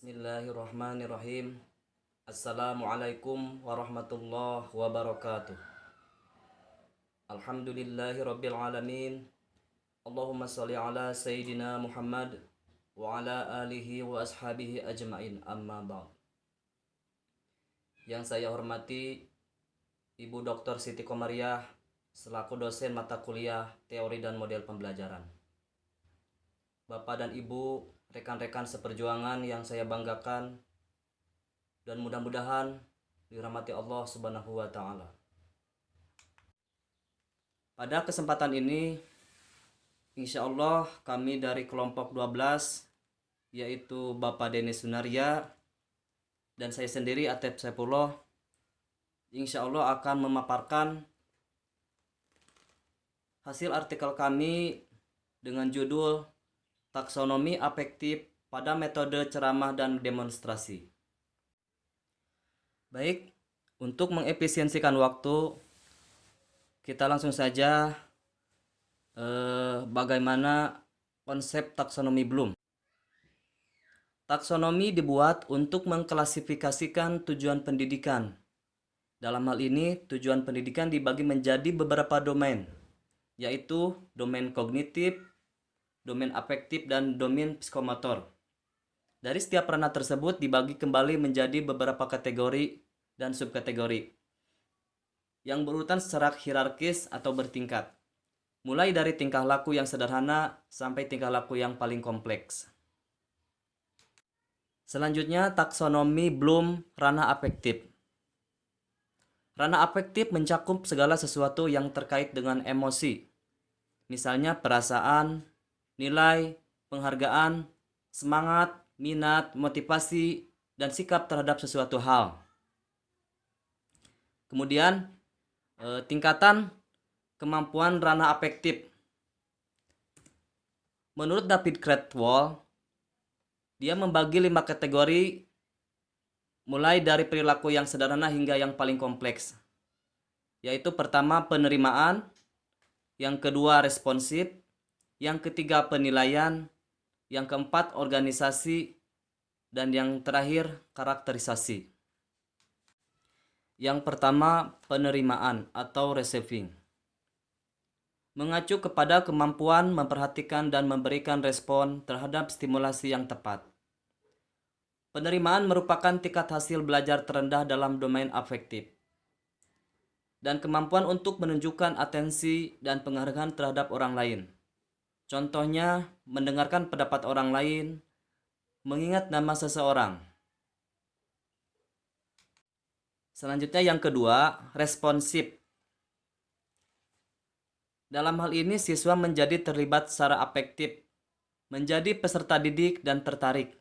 Bismillahirrahmanirrahim. Assalamualaikum warahmatullahi wabarakatuh. Alhamdulillahi rabbil alamin. Allahumma salli ala Sayyidina Muhammad wa ala alihi wa ashabihi ajmain, amma ba'd. Yang saya hormati Ibu Dr. Siti Komariah selaku dosen mata kuliah teori dan model pembelajaran. Bapak dan Ibu, rekan-rekan seperjuangan yang saya banggakan, dan mudah-mudahan dirahmati Allah Subhanahu wa Ta'ala. Pada kesempatan ini, insya Allah kami dari kelompok 12, yaitu Bapak Denny Sunaria dan saya sendiri Atep Saifullah, insya Allah akan memaparkan hasil artikel kami dengan judul Taksonomi Afektif pada Metode Ceramah dan Demonstrasi. Baik, untuk mengefisiensikan waktu, kita langsung saja bagaimana konsep taksonomi Bloom. Taksonomi dibuat untuk mengklasifikasikan tujuan pendidikan. Dalam hal ini, tujuan pendidikan dibagi menjadi beberapa domain, yaitu domain kognitif, domain afektif, dan domain psikomotor. Dari setiap ranah tersebut dibagi kembali menjadi beberapa kategori dan subkategori yang berurutan secara hierarkis atau bertingkat, mulai dari tingkah laku yang sederhana sampai tingkah laku yang paling kompleks. Selanjutnya, taksonomi Bloom ranah afektif. Ranah afektif mencakup segala sesuatu yang terkait dengan emosi, misalnya perasaan, nilai, penghargaan, semangat, minat, motivasi, dan sikap terhadap sesuatu hal. Kemudian, tingkatan kemampuan ranah afektif. Menurut David Cradwell, dia membagi 5 kategori mulai dari perilaku yang sederhana hingga yang paling kompleks, yaitu pertama penerimaan, yang kedua responsif, yang ketiga penilaian, yang keempat organisasi, dan yang terakhir karakterisasi. Yang pertama penerimaan atau receiving. Mengacu kepada kemampuan memperhatikan dan memberikan respon terhadap stimulasi yang tepat. Penerimaan merupakan tingkat hasil belajar terendah dalam domain afektif, dan kemampuan untuk menunjukkan atensi dan penghargaan terhadap orang lain. Contohnya, mendengarkan pendapat orang lain, mengingat nama seseorang. Selanjutnya yang kedua, responsif. Dalam hal ini siswa menjadi terlibat secara afektif, menjadi peserta didik dan tertarik.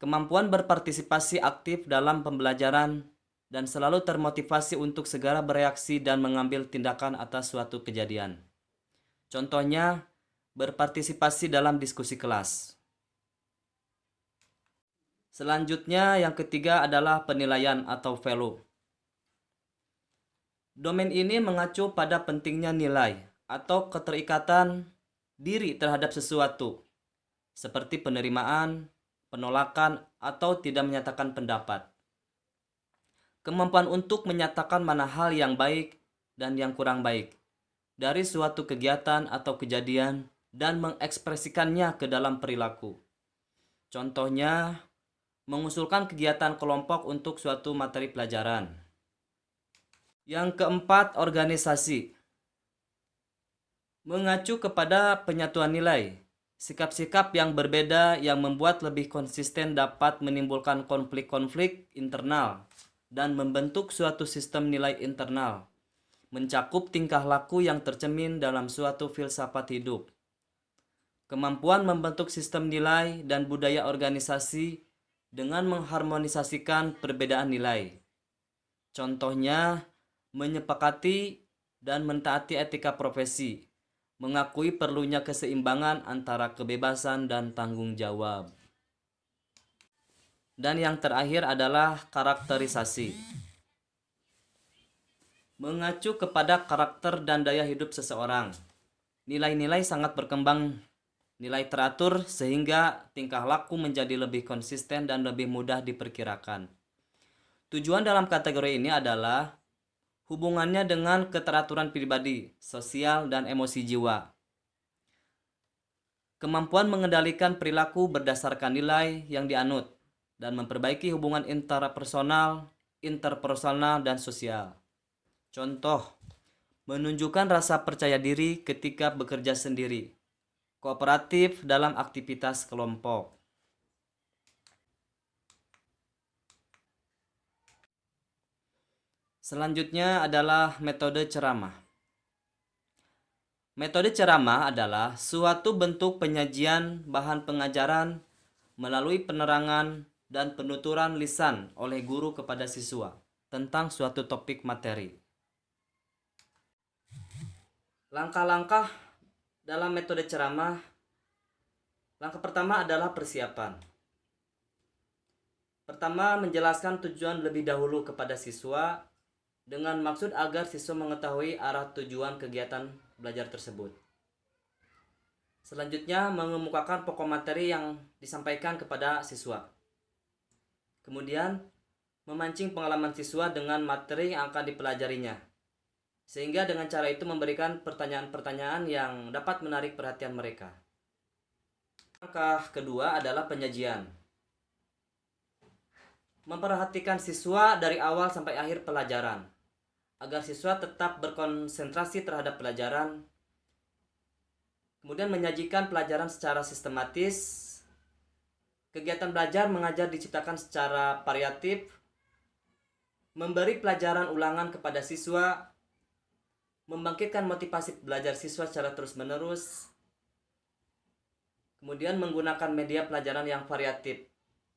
Kemampuan berpartisipasi aktif dalam pembelajaran dan selalu termotivasi untuk segera bereaksi dan mengambil tindakan atas suatu kejadian. Contohnya, berpartisipasi dalam diskusi kelas. Selanjutnya, yang ketiga adalah penilaian atau value. Domain ini mengacu pada pentingnya nilai atau keterikatan diri terhadap sesuatu, seperti penerimaan, penolakan, atau tidak menyatakan pendapat. Kemampuan untuk menyatakan mana hal yang baik dan yang kurang baik dari suatu kegiatan atau kejadian dan mengekspresikannya ke dalam perilaku. Contohnya, mengusulkan kegiatan kelompok untuk suatu materi pelajaran. Yang keempat, organisasi. Mengacu kepada penyatuan nilai. Sikap-sikap yang berbeda yang membuat lebih konsisten dapat menimbulkan konflik-konflik internal dan membentuk suatu sistem nilai internal. Mencakup tingkah laku yang tercermin dalam suatu filsafat hidup. Kemampuan membentuk sistem nilai dan budaya organisasi dengan mengharmonisasikan perbedaan nilai. Contohnya, menyepakati dan mentaati etika profesi, mengakui perlunya keseimbangan antara kebebasan dan tanggung jawab. Dan yang terakhir adalah karakterisasi. Mengacu kepada karakter dan daya hidup seseorang. Nilai-nilai sangat berkembang Nilai teratur sehingga tingkah laku menjadi lebih konsisten dan lebih mudah diperkirakan. Tujuan dalam kategori ini adalah hubungannya dengan keteraturan pribadi, sosial, dan emosi jiwa. Kemampuan mengendalikan perilaku berdasarkan nilai yang dianut dan memperbaiki hubungan interpersonal, dan sosial. Contoh, menunjukkan rasa percaya diri ketika bekerja sendiri, kooperatif dalam aktivitas kelompok. Selanjutnya adalah metode ceramah. Metode ceramah adalah suatu bentuk penyajian bahan pengajaran melalui penerangan dan penuturan lisan oleh guru kepada siswa tentang suatu topik materi. Langkah-langkah dalam metode ceramah. Langkah pertama adalah persiapan. Pertama, menjelaskan tujuan lebih dahulu kepada siswa dengan maksud agar siswa mengetahui arah tujuan kegiatan belajar tersebut. Selanjutnya, mengemukakan pokok materi yang disampaikan kepada siswa. Kemudian, memancing pengalaman siswa dengan materi yang akan dipelajarinya. Sehingga dengan cara itu memberikan pertanyaan-pertanyaan yang dapat menarik perhatian mereka. Langkah kedua adalah penyajian. Memperhatikan siswa dari awal sampai akhir pelajaran, agar siswa tetap berkonsentrasi terhadap pelajaran. Kemudian menyajikan pelajaran secara sistematis. Kegiatan belajar mengajar diciptakan secara variatif. Memberi pelajaran ulangan kepada siswa. Membangkitkan motivasi belajar siswa secara terus-menerus. Kemudian menggunakan media pelajaran yang variatif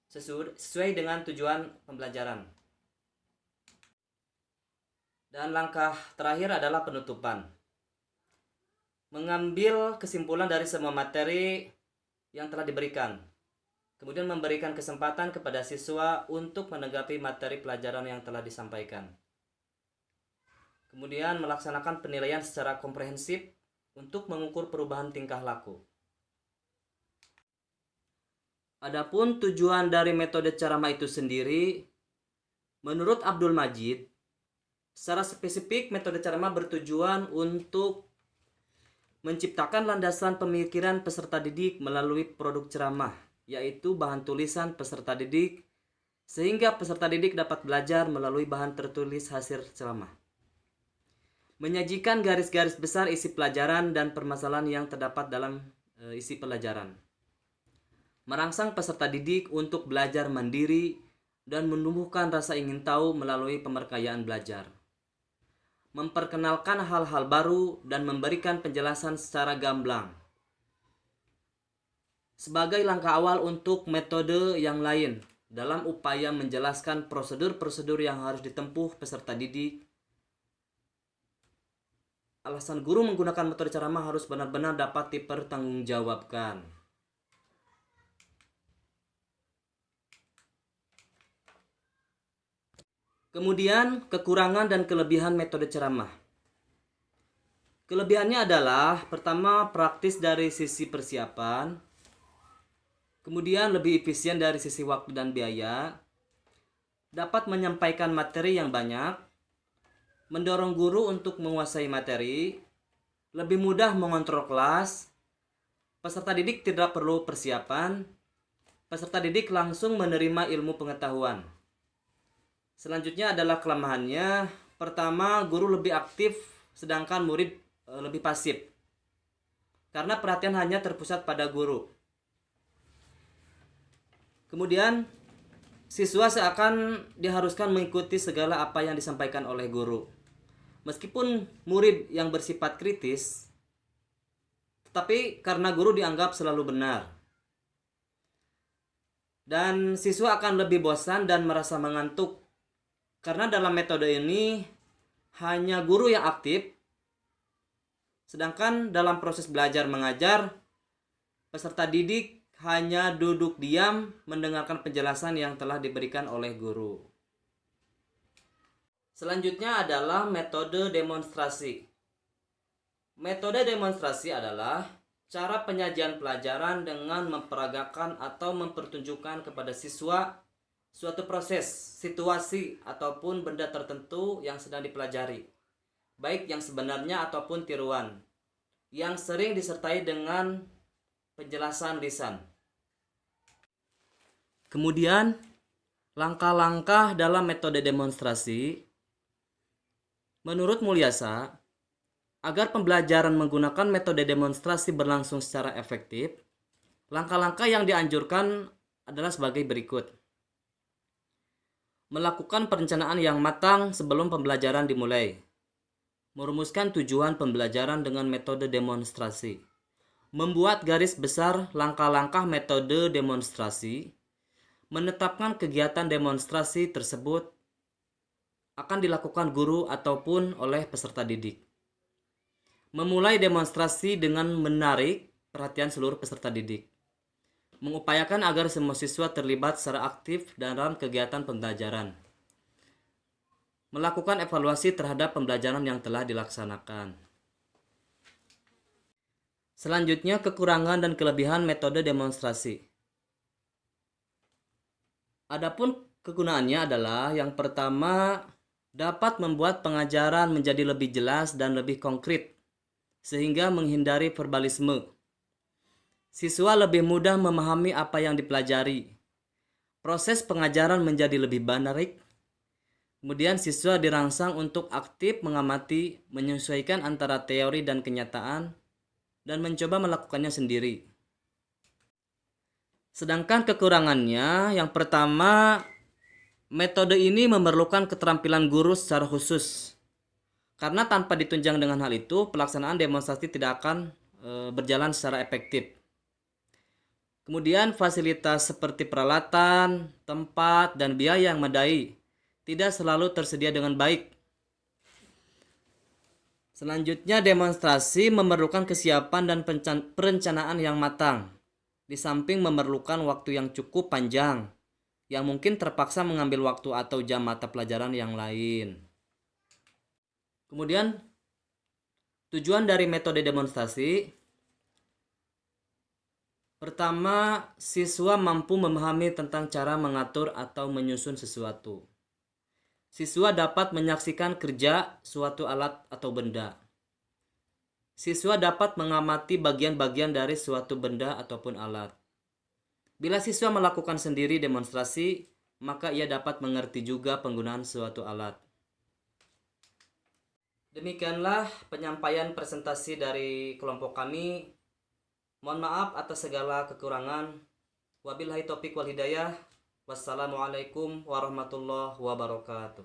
sesuai dengan tujuan pembelajaran. Dan langkah terakhir adalah penutupan. Mengambil kesimpulan dari semua materi yang telah diberikan. Kemudian memberikan kesempatan kepada siswa untuk menanggapi materi pelajaran yang telah disampaikan. Kemudian melaksanakan penilaian secara komprehensif untuk mengukur perubahan tingkah laku. Adapun tujuan dari metode ceramah itu sendiri, menurut Abdul Majid, secara spesifik metode ceramah bertujuan untuk menciptakan landasan pemikiran peserta didik melalui produk ceramah, yaitu bahan tulisan peserta didik, sehingga peserta didik dapat belajar melalui bahan tertulis hasil ceramah. Menyajikan garis-garis besar isi pelajaran dan permasalahan yang terdapat dalam isi pelajaran. Merangsang peserta didik untuk belajar mandiri dan menumbuhkan rasa ingin tahu melalui pemberkayaan belajar. Memperkenalkan hal-hal baru dan memberikan penjelasan secara gamblang. Sebagai langkah awal untuk metode yang lain dalam upaya menjelaskan prosedur-prosedur yang harus ditempuh peserta didik. Alasan guru menggunakan metode ceramah harus benar-benar dapat dipertanggungjawabkan. Kemudian, kekurangan dan kelebihan metode ceramah. Kelebihannya adalah, pertama, praktis dari sisi persiapan. Kemudian, lebih efisien dari sisi waktu dan biaya. Dapat menyampaikan materi yang banyak. Mendorong guru untuk menguasai materi. Lebih mudah mengontrol kelas. Peserta didik tidak perlu persiapan. Peserta didik langsung menerima ilmu pengetahuan. Selanjutnya adalah kelemahannya. Pertama, guru lebih aktif sedangkan murid lebih pasif. Karena perhatian hanya terpusat pada guru. Kemudian, siswa seakan diharuskan mengikuti segala apa yang disampaikan oleh guru. Meskipun murid yang bersifat kritis, tetapi karena guru dianggap selalu benar. Dan siswa akan lebih bosan dan merasa mengantuk. Karena dalam metode ini hanya guru yang aktif, sedangkan dalam proses belajar mengajar, peserta didik hanya duduk diam mendengarkan penjelasan yang telah diberikan oleh guru. Selanjutnya adalah metode demonstrasi. Metode demonstrasi adalah cara penyajian pelajaran dengan memperagakan atau mempertunjukkan kepada siswa suatu proses, situasi, ataupun benda tertentu yang sedang dipelajari, baik yang sebenarnya ataupun tiruan, yang sering disertai dengan penjelasan lisan. Kemudian, langkah-langkah dalam metode demonstrasi. Menurut Mulyasa, agar pembelajaran menggunakan metode demonstrasi berlangsung secara efektif, langkah-langkah yang dianjurkan adalah sebagai berikut. Melakukan perencanaan yang matang sebelum pembelajaran dimulai. Merumuskan tujuan pembelajaran dengan metode demonstrasi. Membuat garis besar langkah-langkah metode demonstrasi. Menetapkan kegiatan demonstrasi tersebut akan dilakukan guru ataupun oleh peserta didik. Memulai demonstrasi dengan menarik perhatian seluruh peserta didik. Mengupayakan agar semua siswa terlibat secara aktif dalam kegiatan pembelajaran. Melakukan evaluasi terhadap pembelajaran yang telah dilaksanakan. Selanjutnya, kekurangan dan kelebihan metode demonstrasi. Adapun kegunaannya adalah yang pertama, dapat membuat pengajaran menjadi lebih jelas dan lebih konkret, sehingga menghindari verbalisme. Siswa lebih mudah memahami apa yang dipelajari. Proses pengajaran menjadi lebih menarik. Kemudian siswa dirangsang untuk aktif mengamati, menyesuaikan antara teori dan kenyataan, dan mencoba melakukannya sendiri. Sedangkan kekurangannya, yang pertama, metode ini memerlukan keterampilan guru secara khusus. Karena tanpa ditunjang dengan hal itu, pelaksanaan demonstrasi tidak akan berjalan secara efektif. Kemudian fasilitas seperti peralatan, tempat, dan biaya yang memadai tidak selalu tersedia dengan baik. Selanjutnya, demonstrasi memerlukan kesiapan dan perencanaan yang matang. Di samping memerlukan waktu yang cukup panjang, yang mungkin terpaksa mengambil waktu atau jam mata pelajaran yang lain. Kemudian, tujuan dari metode demonstrasi. Pertama, siswa mampu memahami tentang cara mengatur atau menyusun sesuatu. Siswa dapat menyaksikan kerja suatu alat atau benda. Siswa dapat mengamati bagian-bagian dari suatu benda ataupun alat. Bila siswa melakukan sendiri demonstrasi, maka ia dapat mengerti juga penggunaan suatu alat. Demikianlah penyampaian presentasi dari kelompok kami. Mohon maaf atas segala kekurangan. Wabillahi taufiq wal hidayah. Wassalamualaikum warahmatullahi wabarakatuh.